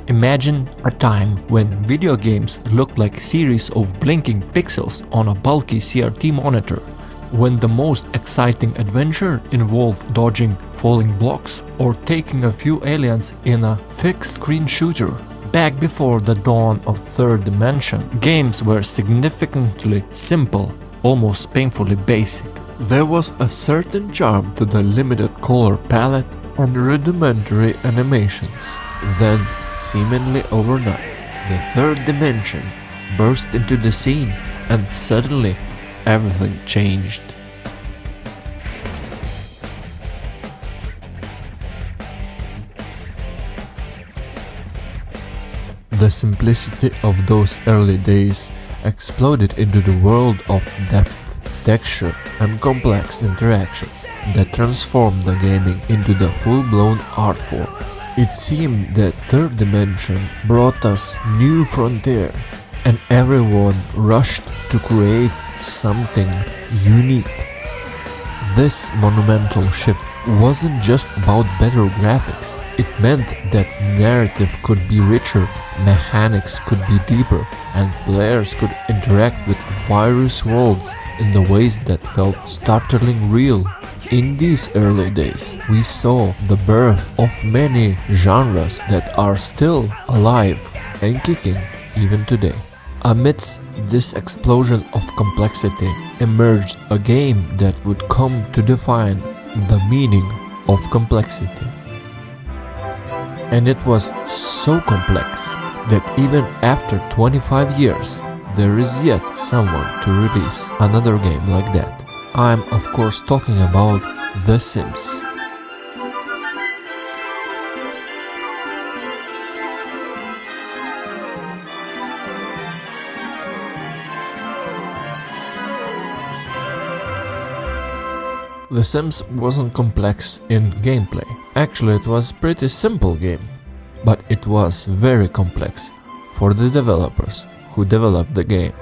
Imagine a time when video games looked like series of blinking pixels on a bulky CRT monitor, when the most exciting adventure involved dodging falling blocks or taking a few aliens in a fixed-screen shooter. Back before the dawn of third dimension, games were significantly simple, almost painfully basic. There was a certain charm to the limited color palette and rudimentary animations. Then, seemingly overnight, the third dimension burst into the scene and suddenly everything changed. The simplicity of those early days exploded into the world of depth, texture and complex interactions that transformed the gaming into the full-blown art form. It seemed that third dimension brought us new frontier, and everyone rushed to create something unique. This monumental shift wasn't just about better graphics, it meant that narrative could be richer, mechanics could be deeper, and players could interact with various worlds in the ways that felt startlingly real. In these early days, we saw the birth of many genres that are still alive and kicking even today. Amidst this explosion of complexity emerged a game that would come to define the meaning of complexity. And it was so complex that even after 25 years, there is yet someone to release another game like that. I'm of course talking about The Sims. The Sims wasn't complex in gameplay. Actually, it was a pretty simple game. But it was very complex for the developers who developed the game.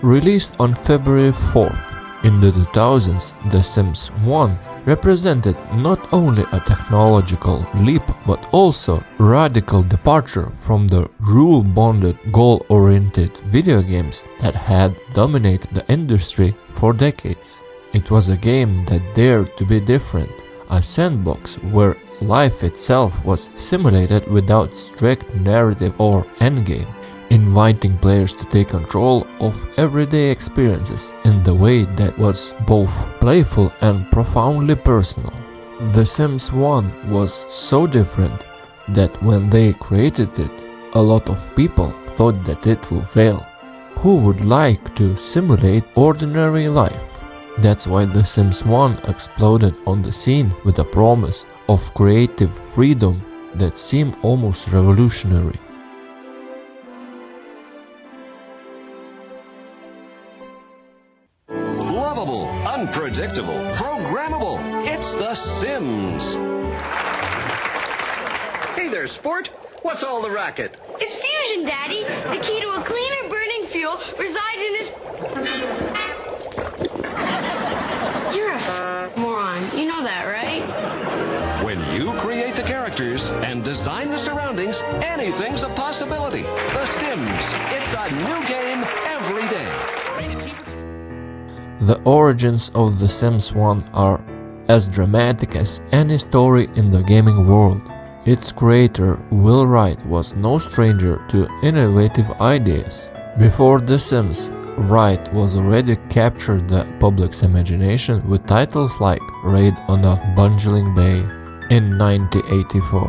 Released on February 4th in the 2000s, The Sims 1 represented not only a technological leap but also radical departure from the rule-bounded, goal-oriented video games that had dominated the industry for decades. It was a game that dared to be different, a sandbox where life itself was simulated without strict narrative or endgame, inviting players to take control of everyday experiences in the way that was both playful and profoundly personal. The Sims 1 was so different that when they created it, a lot of people thought that it will fail. Who would like to simulate ordinary life? That's why The Sims 1 exploded on the scene with a promise of creative freedom that seemed almost revolutionary. Lovable, unpredictable, programmable. It's The Sims. Hey there, sport. What's all the racket? It's fusion, Daddy. The key to a cleaner burning fuel resides in this... You're a moron. You know that, right? When you create the characters and design the surroundings, anything's a possibility. The Sims. It's a new game every day. The origins of The Sims 1 are as dramatic as any story in the gaming world. Its creator, Will Wright, was no stranger to innovative ideas. Before The Sims, Wright was already captured the public's imagination with titles like Raid on a Bungling Bay in 1984,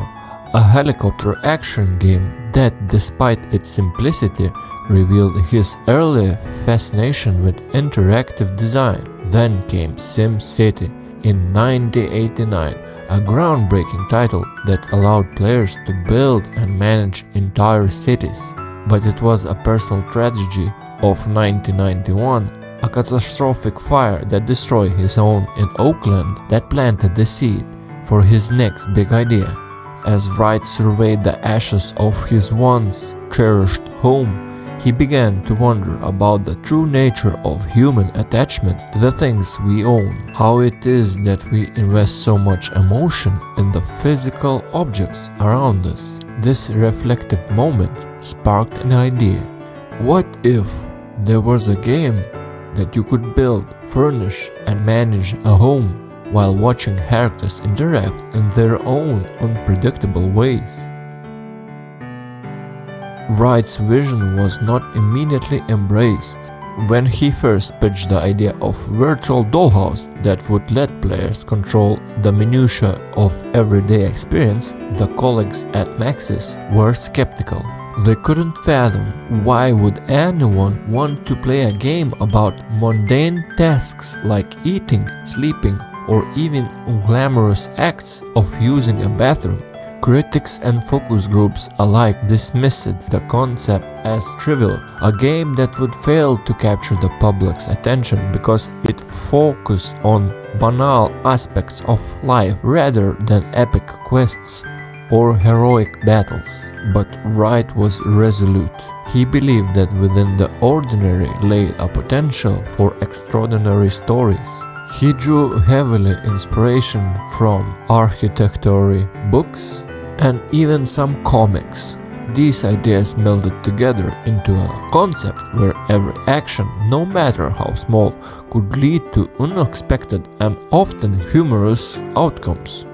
a helicopter action game that, despite its simplicity, revealed his early fascination with interactive design. Then came Sim City in 1989, a groundbreaking title that allowed players to build and manage entire cities. But it was a personal tragedy of 1991, a catastrophic fire that destroyed his home in Oakland, that planted the seed for his next big idea. As Wright surveyed the ashes of his once cherished home, he began to wonder about the true nature of human attachment to the things we own, how it is that we invest so much emotion in the physical objects around us. This reflective moment sparked an idea. What if there was a game that you could build, furnish, and manage a home while watching characters interact in their own unpredictable ways? Wright's vision was not immediately embraced. When he first pitched the idea of virtual dollhouse that would let players control the minutiae of everyday experience, the colleagues at Maxis were skeptical. They couldn't fathom why would anyone want to play a game about mundane tasks like eating, sleeping, or even unglamorous acts of using a bathroom. Critics and focus groups alike dismissed the concept as trivial, a game that would fail to capture the public's attention because it focused on banal aspects of life rather than epic quests or heroic battles. But Wright was resolute. He believed that within the ordinary lay a potential for extraordinary stories. He drew heavily inspiration from architecture, books, and even some comics. These ideas melded together into a concept where every action, no matter how small, could lead to unexpected and often humorous outcomes.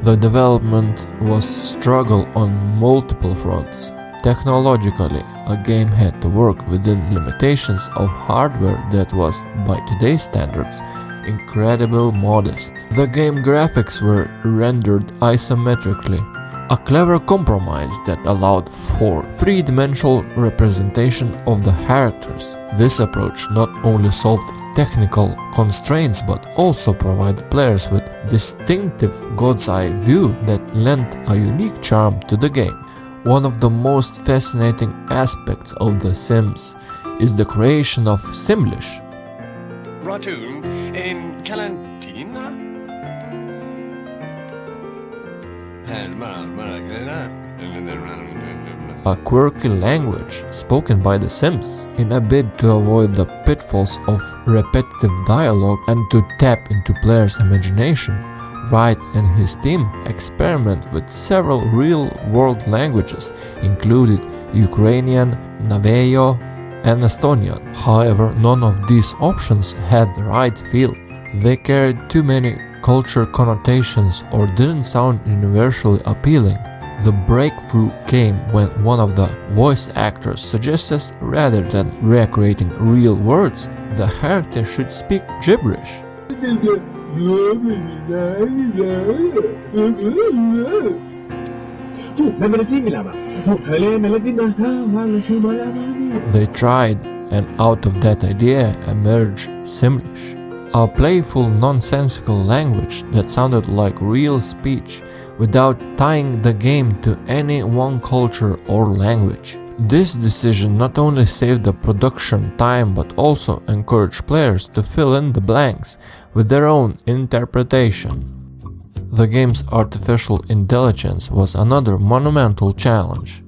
The development was a struggle on multiple fronts. Technologically, a game had to work within limitations of hardware that was, by today's standards, incredibly modest. The game graphics were rendered isometrically, a clever compromise that allowed for three-dimensional representation of the characters. This approach not only solved technical constraints but also provided players with distinctive god's eye view that lent a unique charm to the game. One of the most fascinating aspects of The Sims is the creation of Simlish, Ratoon in Calantina? a quirky language spoken by the Sims, in a bid to avoid the pitfalls of repetitive dialogue and to tap into players' imagination. Wright and his team experiment with several real-world languages, including Ukrainian, Navajo, and Estonian. However, none of these options had the right feel. They carried too many culture connotations or didn't sound universally appealing. The breakthrough came when one of the voice actors suggested rather than recreating real words, the character should speak gibberish. They tried, and out of that idea emerged Simlish, a playful, nonsensical language that sounded like real speech without tying the game to any one culture or language. This decision not only saved the production time but also encouraged players to fill in the blanks with their own interpretation. The game's artificial intelligence was another monumental challenge.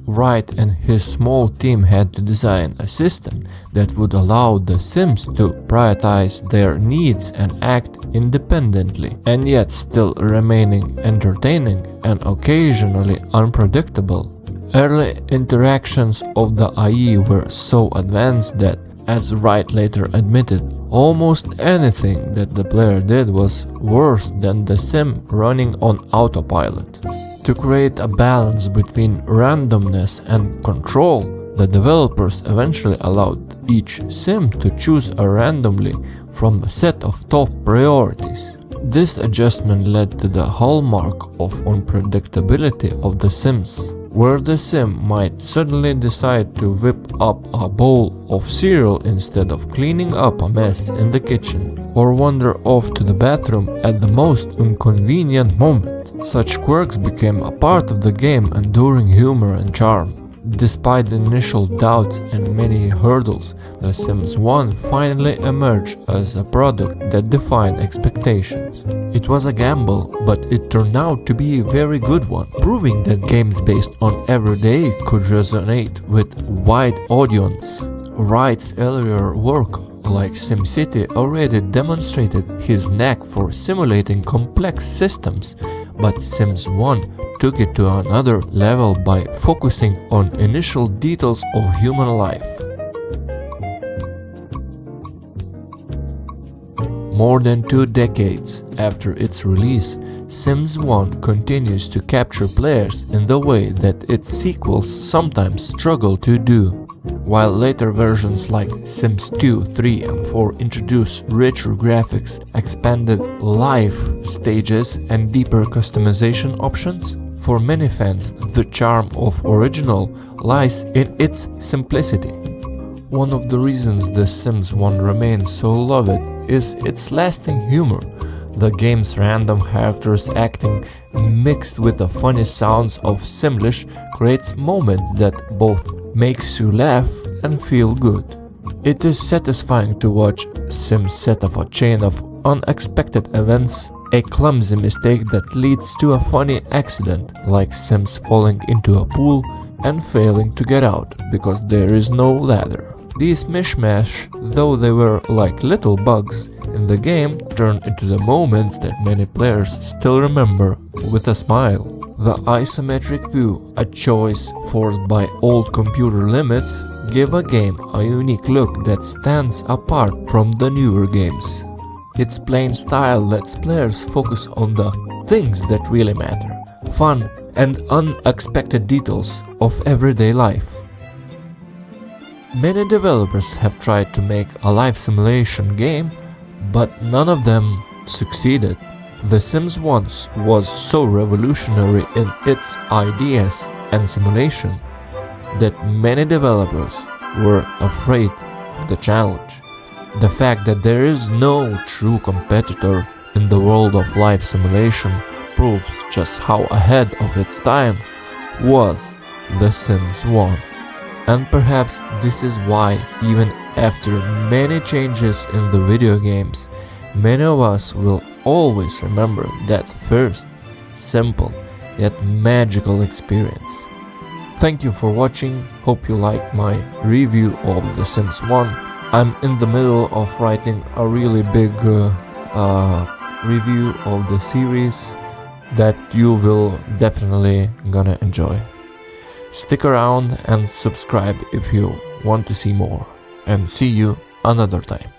Wright and his small team had to design a system that would allow the Sims to prioritize their needs and act independently, and yet still remaining entertaining and occasionally unpredictable. Early interactions of the AI were so advanced that, as Wright later admitted, almost anything that the player did was worse than the Sim running on autopilot. To create a balance between randomness and control, the developers eventually allowed each Sim to choose randomly from a set of top priorities. This adjustment led to the hallmark of unpredictability of The Sims, where the Sim might suddenly decide to whip up a bowl of cereal instead of cleaning up a mess in the kitchen, or wander off to the bathroom at the most inconvenient moment. Such quirks became a part of the game, enduring humor and charm. Despite initial doubts and many hurdles, The Sims 1 finally emerged as a product that defied expectations. It was a gamble, but it turned out to be a very good one, proving that games based on everyday could resonate with a wide audience. Wright's earlier work, like SimCity, already demonstrated his knack for simulating complex systems, But Sims 1 took it to another level by focusing on initial details of human life. More than 2 decades after its release, Sims 1 continues to capture players in the way that its sequels sometimes struggle to do. While later versions like Sims 2, 3 and 4 introduce richer graphics, expanded life stages and deeper customization options, for many fans the charm of original lies in its simplicity. One of the reasons The Sims 1 remains so loved is its lasting humor. The game's random characters acting mixed with the funny sounds of Simlish creates moments that both makes you laugh and feel good. It is satisfying to watch Sims set off a chain of unexpected events, a clumsy mistake that leads to a funny accident, like Sims falling into a pool and failing to get out because there is no ladder. These mishmash, though they were like little bugs in the game, turned into the moments that many players still remember with a smile. The isometric view, a choice forced by old computer limits, gave a game a unique look that stands apart from the newer games. Its plain style lets players focus on the things that really matter, fun and unexpected details of everyday life. Many developers have tried to make a life simulation game, but none of them succeeded. The Sims 1 was so revolutionary in its ideas and simulation that many developers were afraid of the challenge. The fact that there is no true competitor in the world of life simulation proves just how ahead of its time was The Sims 1. And perhaps this is why, even after many changes in the video games, many of us will always remember that first, simple, yet magical experience. Thank you for watching, hope you liked my review of The Sims 1. I'm in the middle of writing a really big review of the series that you will definitely gonna enjoy. Stick around and subscribe if you want to see more, and see you another time.